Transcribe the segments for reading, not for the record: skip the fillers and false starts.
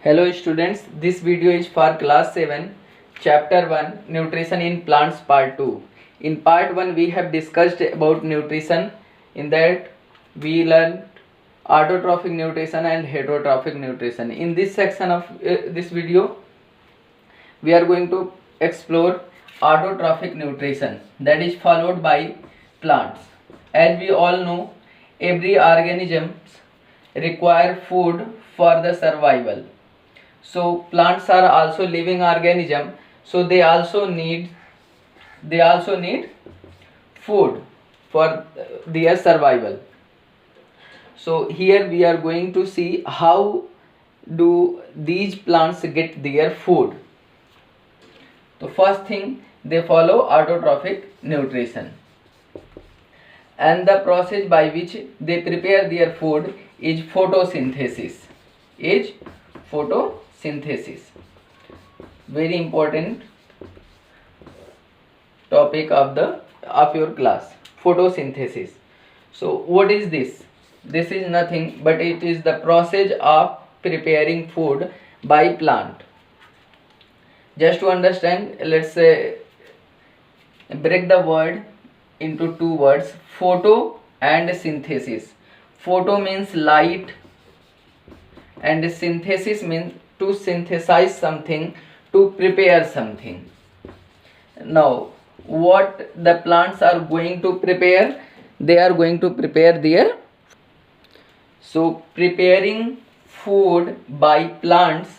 Hello students, this video is for class 7, chapter 1, nutrition in plants part 2. In part 1 we have discussed about nutrition. In that we learned autotrophic nutrition and heterotrophic nutrition. In this section of this video we are going to explore autotrophic nutrition, that is followed by plants. As we all know, every organism require food for the survival. So plants are also living organism, so they also need food for their survival. So here we are going to see how do these plants get their food. So first thing, they follow autotrophic nutrition, and the process by which they prepare their food is photosynthesis. Very important topic of your class, photosynthesis. So what is this? This is nothing but it is the process of preparing food by plant. Just to understand, let's say break the word into two words, photo and synthesis. Photo means light and synthesis means to synthesize something, to prepare something. Now what the plants are going to prepare? They are going to prepare their, so preparing food by plants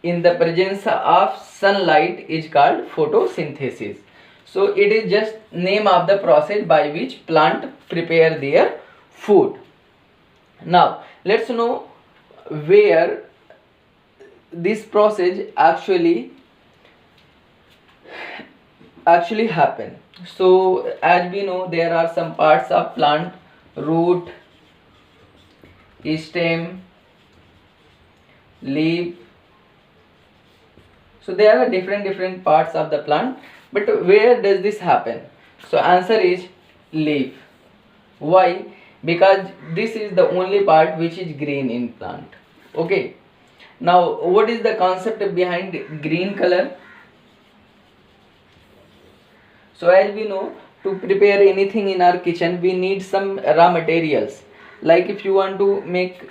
in the presence of sunlight is called photosynthesis. So it is just name of the process by which plant prepare their food. Now let's know where this process actually happen. So as we know, there are some parts of plant: root, stem, leaf. So there are different parts of the plant, but where does this happen? So answer is leaf. Why? Because this is the only part which is green in plant. Okay, now what is the concept behind green color? So as we know, to prepare anything in our kitchen we need some raw materials. Like if you want to make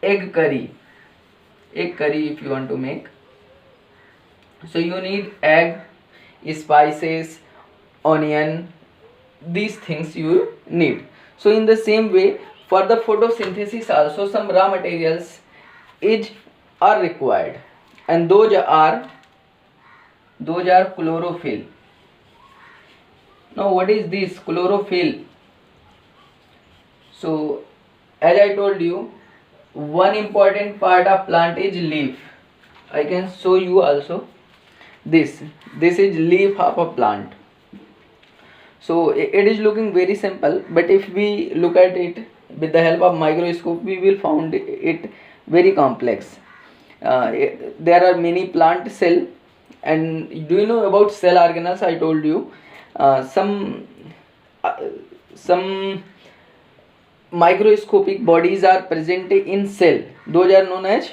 egg curry if you want to make, so you need egg, spices, onion, these things you need. So in the same way, for the photosynthesis also some raw materials are required, and those are chlorophyll. Now what is this chlorophyll? So as I told you, one important part of plant is leaf. I can show you also. This is leaf of a plant. So it is looking very simple, but if we look at it with the help of microscope, we will find it very complex. There are many plant cell, and do you know about cell organelles? I told you some microscopic bodies are present in cell. Those are known as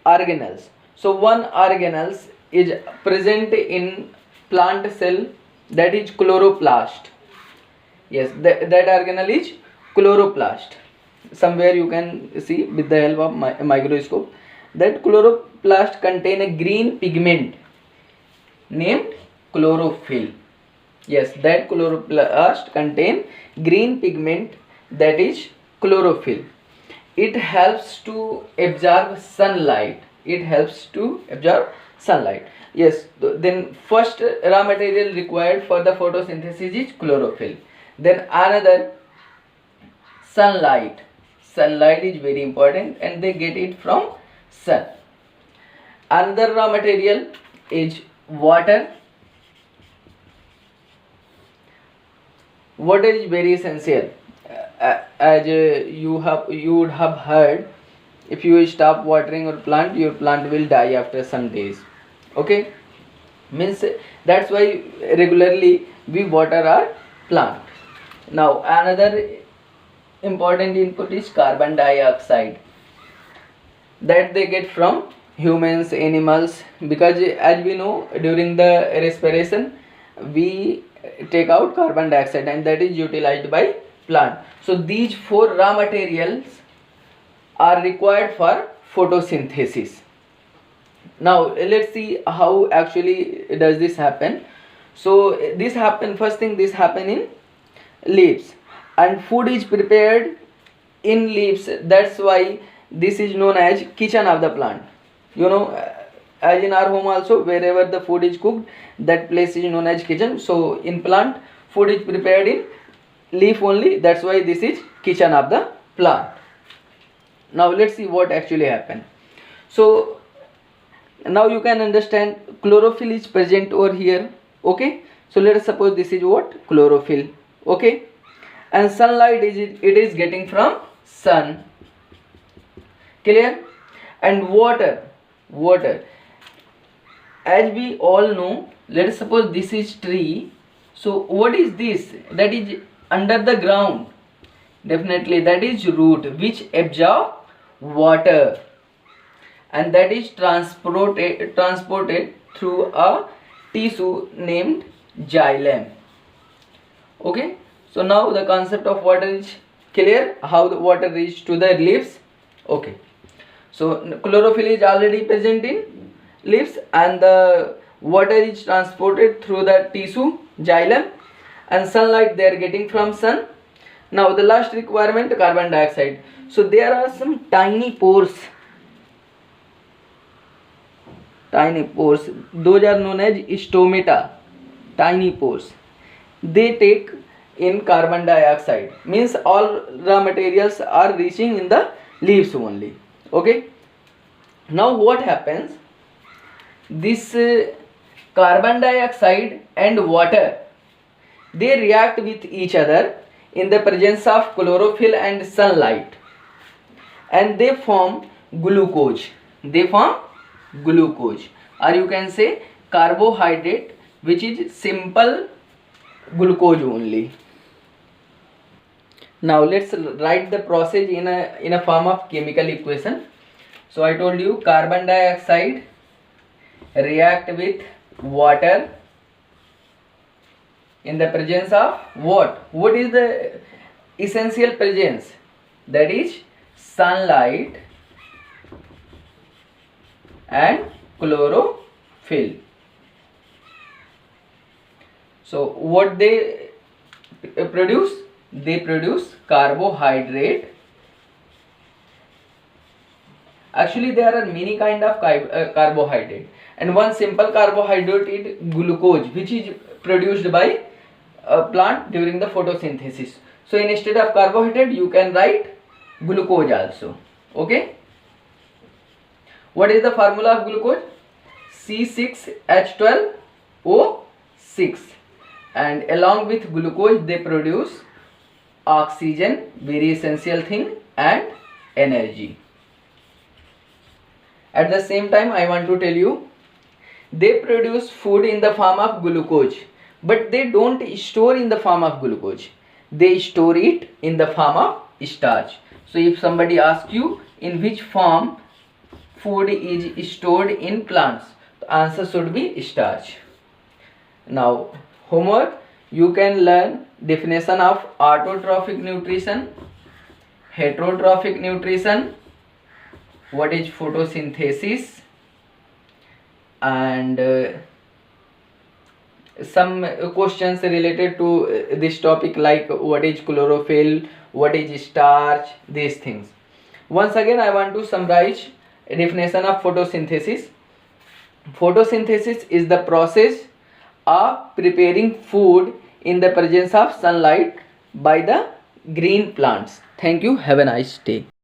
organelles. So one organelles is present in plant cell, that is chloroplast. Yes, that organelle is chloroplast. Somewhere you can see with the help of microscope that chloroplast contain a green pigment named chlorophyll. Yes, that chloroplast contain green pigment, that is chlorophyll. It helps to absorb sunlight. Yes, then first raw material required for the photosynthesis is chlorophyll. Then another, sunlight. Sunlight is very important and they get it from sun. Another raw material is water. Water is very essential. As you would have heard, if you stop watering your plant will die after some days. Okay, means that's why regularly we water our plant. Now another important input is carbon dioxide, that they get from humans, animals, because as we know, during the respiration we take out carbon dioxide and that is utilized by plant. So these four raw materials are required for photosynthesis. Now let's see how actually does this happen. So this happen, first thing, this happen in leaves, and food is prepared in leaves. That's why this is known as kitchen of the plant. You know, as in our home also, wherever the food is cooked, that place is known as kitchen. So in plant, food is prepared in leaf only. That's why this is kitchen of the plant. Now let's see what actually happened. So now you can understand chlorophyll is present over here. Okay, so let us suppose this is what chlorophyll. Okay, and sunlight is it is getting from sun. Clear? And water, as we all know, let us suppose this is tree. So what is this that is under the ground? Definitely that is root, which absorb water, and that is transported through a tissue named xylem. Okay, so now the concept of water is clear, how the water reaches to the leaves. Okay, so chlorophyll is already present in leaves and the water is transported through the tissue xylem, and sunlight they are getting from sun. Now the last requirement, carbon dioxide. So there are some tiny pores, those are known as stomata, tiny pores. They take in carbon dioxide, means all raw materials are reaching in the leaves only. Okay, now what happens, this carbon dioxide and water, they react with each other in the presence of chlorophyll and sunlight, and they form glucose. Or you can say carbohydrate, which is simple glucose only. Now let's write the process in a form of chemical equation. So I told you carbon dioxide react with water in the presence of what? What is the essential presence? That is sunlight and chlorophyll. So what they produce? They produce carbohydrate. Actually there are many kind of carbohydrate, and one simple carbohydrate is glucose, which is produced by a plant during the photosynthesis. So instead of carbohydrate you can write glucose also. Okay, what is the formula of glucose? C6H12O6, and along with glucose they produce oxygen, very essential thing, and energy. At the same time I want to tell you, they produce food in the form of glucose, but they don't store in the form of glucose, they store it in the form of starch. So if somebody asks you in which form food is stored in plants, the answer should be starch. Now homework, you can learn definition of autotrophic nutrition, heterotrophic nutrition, what is photosynthesis, and some questions related to this topic, like what is chlorophyll, what is starch, these things. Once again I want to summarize a definition of photosynthesis. Photosynthesis is the process of preparing food in the presence of sunlight by the green plants. Thank you. Have a nice day.